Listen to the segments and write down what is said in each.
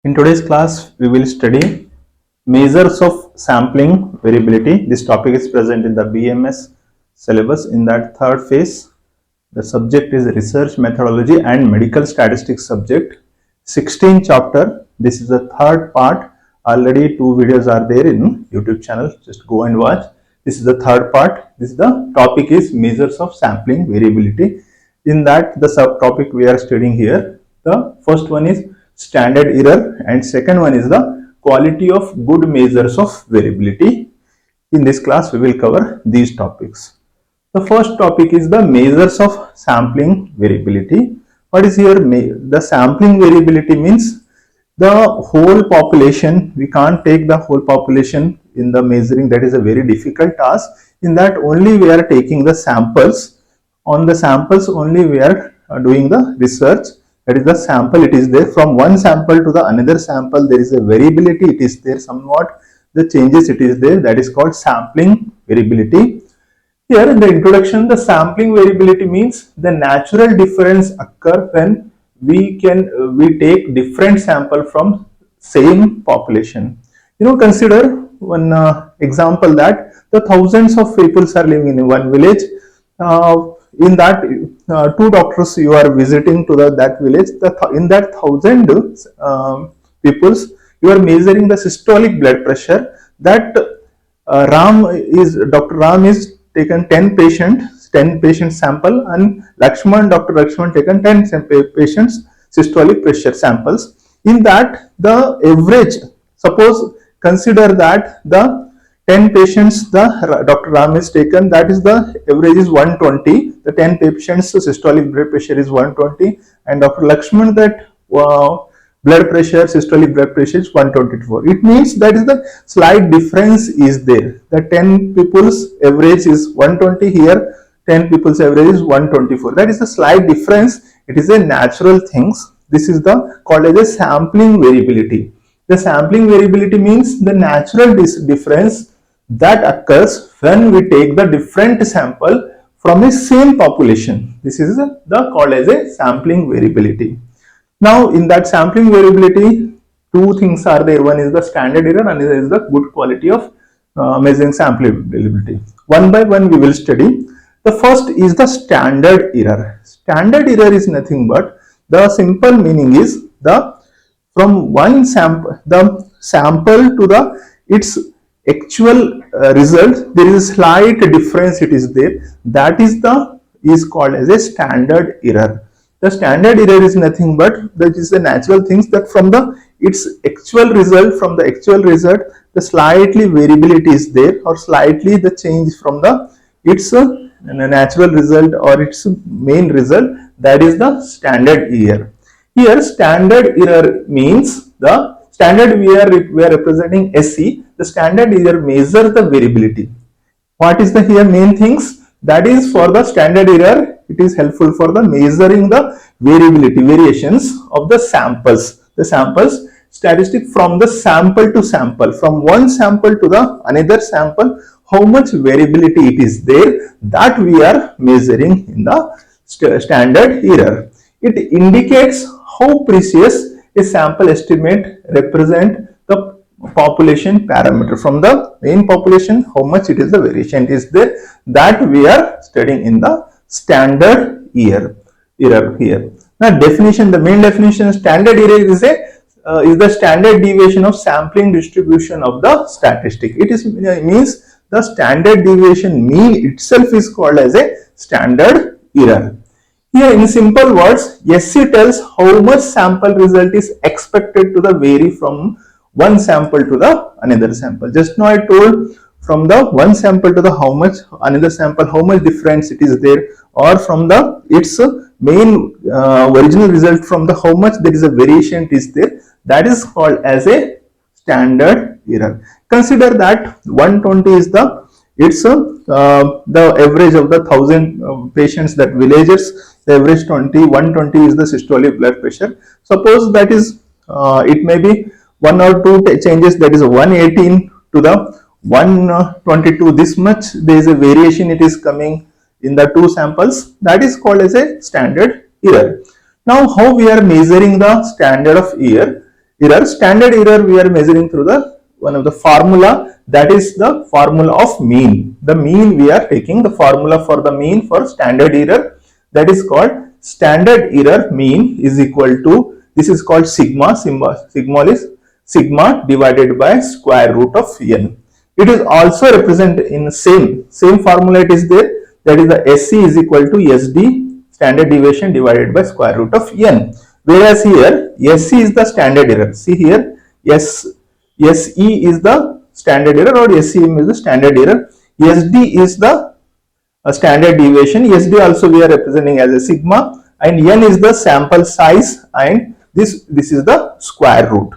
In today's class, we will study measures of sampling variability. This topic is present in the BMS syllabus. In that third phase, the subject is research methodology and medical statistics subject. 16 chapter. This is the third part. Already 2 videos are there in YouTube channel. Just go and watch. This is the third part. This is the topic is measures of sampling variability. In that, the subtopic we are studying here. The first one is standard error and second one is the quality of good measures of variability. In this class, we will cover these topics. The first topic is the measures of sampling variability. What is here? The sampling variability means the whole population. We can't take the whole population in the measuring. That is a very difficult task. In that only we are taking the samples. On the samples only we are doing the research. That is the sample, it is there. From one sample to the another sample, there is a variability, it is there somewhat. The changes, it is there. That is called sampling variability. Here in the introduction, the sampling variability means the natural difference occur when we take different sample from same population. Consider one example that the thousands of people are living in one village. In that 2 doctors you are visiting to that village. In that 1000 peoples, you are measuring the systolic blood pressure. That Dr. Ram is taken 10 patient sample, and Dr. Lakshman taken 10 patients systolic pressure samples. In that the average, suppose consider that the 10 patients Dr. Ram is taken, that is the average is 120. The 10 patients systolic blood pressure is 120, and Dr. Lakshman that blood pressure, systolic blood pressure is 124. It means that is the slight difference is there. The 10 people's average is 120, here 10 people's average is 124. That is a slight difference. It is a natural things. This is called as a sampling variability. The sampling variability means the natural difference that occurs when we take the different sample from a same population. This is called as a sampling variability. Now in that sampling variability, 2 things are there. One is the standard error and another is the good quality of measuring sampling variability. One by one we will study. The first is the standard error. Standard error is nothing but the simple meaning is from one sample, the sample to its actual result, there is a slight difference, it is there. That is called as a standard error. The standard error is nothing but that is the natural things that from its actual result, the slightly variability is there, or slightly the change from its natural result or its main result. That is the standard error. Here standard error means the standard we are representing SE. The standard error measures the variability. What is the here main things? That is for the standard error, it is helpful for the measuring the variations of the samples. The samples statistic from the sample to sample, from one sample to the another sample, how much variability it is there, that we are measuring in the standard error. It indicates how precious a sample estimate represent the population parameter. From the main population, how much it is the variation is there, that we are studying in the standard error here. Now definition, the main definition, standard error is the standard deviation of sampling distribution of the statistic. It means the standard deviation mean itself is called as a standard error. Here in simple words, SC tells how much sample result is expected to vary from one sample to the another sample. Just now I told from the one sample to the how much another sample, how much difference it is there, or from its main original result from the how much there is a variation it is there. That is called as a standard error. Consider that 120 is the average of the 1000 patients, that villagers, the average 120 is the systolic blood pressure. Suppose that is it may be 1 or 2 changes, that is 118 to the 122, this much there is a variation it is coming in the 2 samples. That is called as a standard error. Now how we are measuring the standard of error error. Standard error we are measuring through the one of the formula, that is the formula of mean. The mean we are taking, the formula for the mean for standard error, that is called standard error mean is equal to, this is called sigma. Sigma is sigma divided by square root of n. It is also represented in same formula, it is there, that is the SC is equal to SD, standard deviation divided by square root of n. Whereas here SC is the standard error. See here, SE is the standard error or SCM is the standard error. SD is the standard deviation. SD also we are representing as a sigma, and n is the sample size, and this is the square root.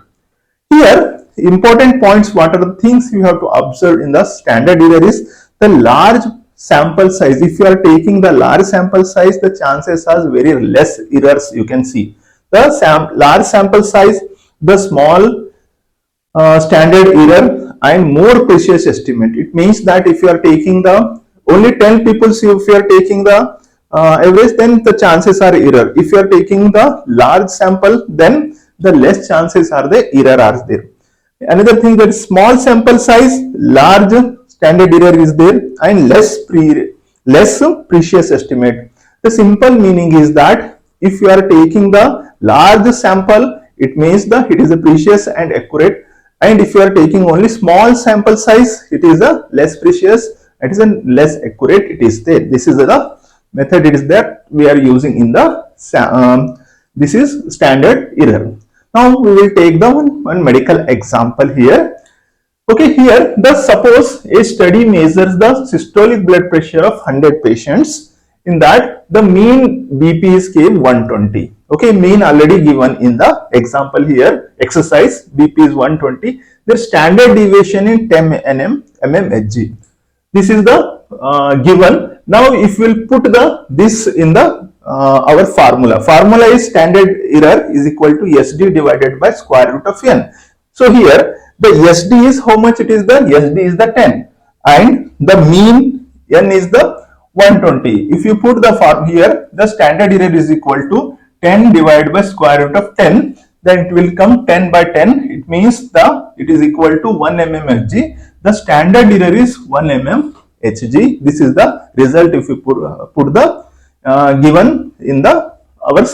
Here important points, what are the things you have to observe in the standard error is the large sample size. If you are taking the large sample size, the chances are very less errors you can see. The large sample size, the small standard error and more precious estimate. It means that if you are taking the only 10 people, see if you are taking the average, then the chances are error. If you are taking the large sample, then the less chances are the error are there. Another thing, that small sample size, large standard error is there, and less precious estimate. The simple meaning is that if you are taking the large sample, it means that it is a precious and accurate, and if you are taking only small sample size, it is a less precious, it is a less accurate, it is there. This is the method, it is that we are using in the this is standard error. Now we will take the one medical example here. Okay, here suppose a study measures the systolic blood pressure of 100 patients. In that the mean BP is 120. Okay, mean already given in the example here, exercise BP is 120. The standard deviation in 10 mmHg. This is the given. Now if we will put this in the our formula. Formula is standard error is equal to SD divided by square root of n. So here the SD is how much it is, the SD is the 10 and the mean n is the 120. If you put the form here, the standard error is equal to 10 divided by square root of 10, then it will come 10 by 10. It means it is equal to 1 mmHg. The standard error is 1 mmHg. This is the result if you put the given in the our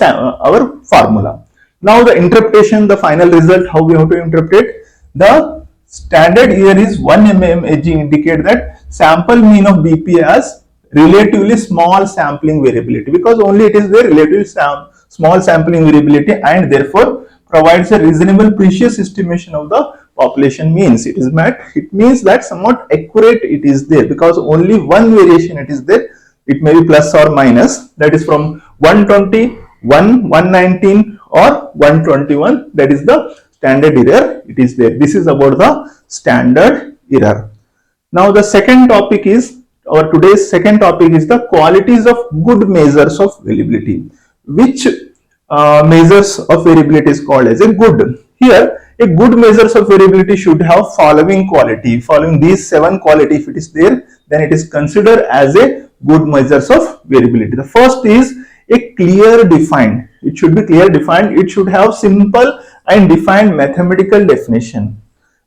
formula. Now the interpretation, the final result, how we have to interpret. The standard error is 1 mmHg, indicate that sample mean of BP as relatively small sampling variability, because only it is the relatively small sampling variability, and therefore provides a reasonable precious estimation of the population means. It is met. It means that somewhat accurate it is there, because only one variation it is there. It may be plus or minus, that is from 120, 119 or 121, that is the standard error it is there. This is about the standard error. Now the second topic is, our today's second topic is the qualities of good measures of variability. Which measures of variability is called as a good? Here a good measures of variability should have following quality. Following these 7 quality, if it is there, then it is considered as a good measures of variability. The first is a clear defined. It should be clear defined. It should have simple and defined mathematical definition.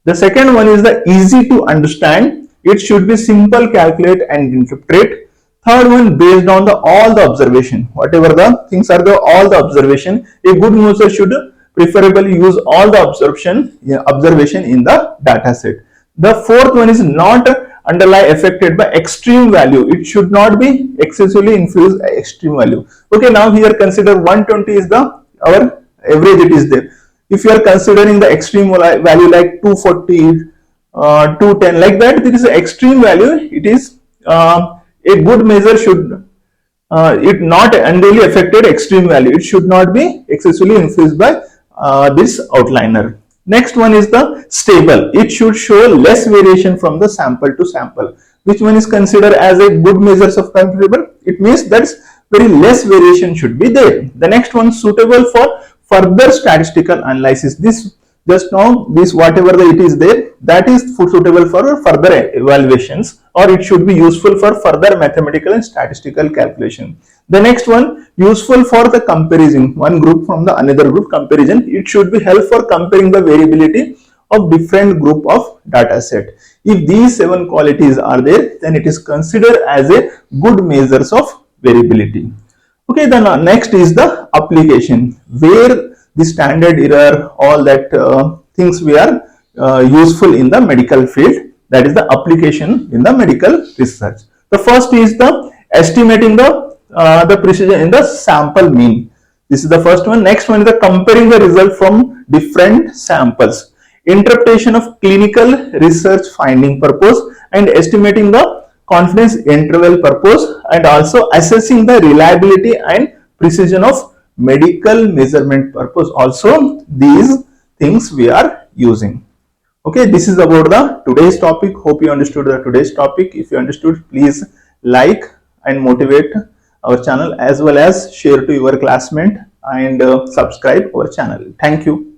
The second one is the easy to understand. It should be simple, calculate and interpret. Third one, based on all the observation, whatever the things are there, all the observation. A good measure should preferably use all the observation in the data set. The fourth one is not underlie affected by extreme value. It should not be excessively influenced by extreme value. Okay, now here consider 120 is our average, it is there. If you are considering the extreme value like 240, 210, like that, this is an extreme value. It is a good measure should it not unduly affected extreme value. It should not be excessively influenced by this outliner. Next one is the stable. It should show less variation from the sample to sample. Which one is considered as a good measures of comparable? It means that very less variation should be there. The next one, suitable for further statistical analysis. This just now this whatever it is there, that is suitable for further evaluations, or it should be useful for further mathematical and statistical calculation. The next one, useful for the comparison, one group from the another group comparison. It should be help for comparing the variability of different group of data set. If these 7 qualities are there, then it is considered as a good measures of variability. Okay, then next is the application, where the standard error, all that things we are useful in the medical field, that is the application in the medical research. The first is the estimating the precision in the sample mean. This is the first one. Next one is the comparing the result from different samples, interpretation of clinical research finding purpose, and estimating the confidence interval purpose, and also assessing the reliability and precision of medical measurement purpose. Also these things we are using. Okay, this is about the today's topic. Hope you understood the today's topic. If you understood, please like and motivate our channel, as well as share to your classmate and subscribe our channel. Thank you.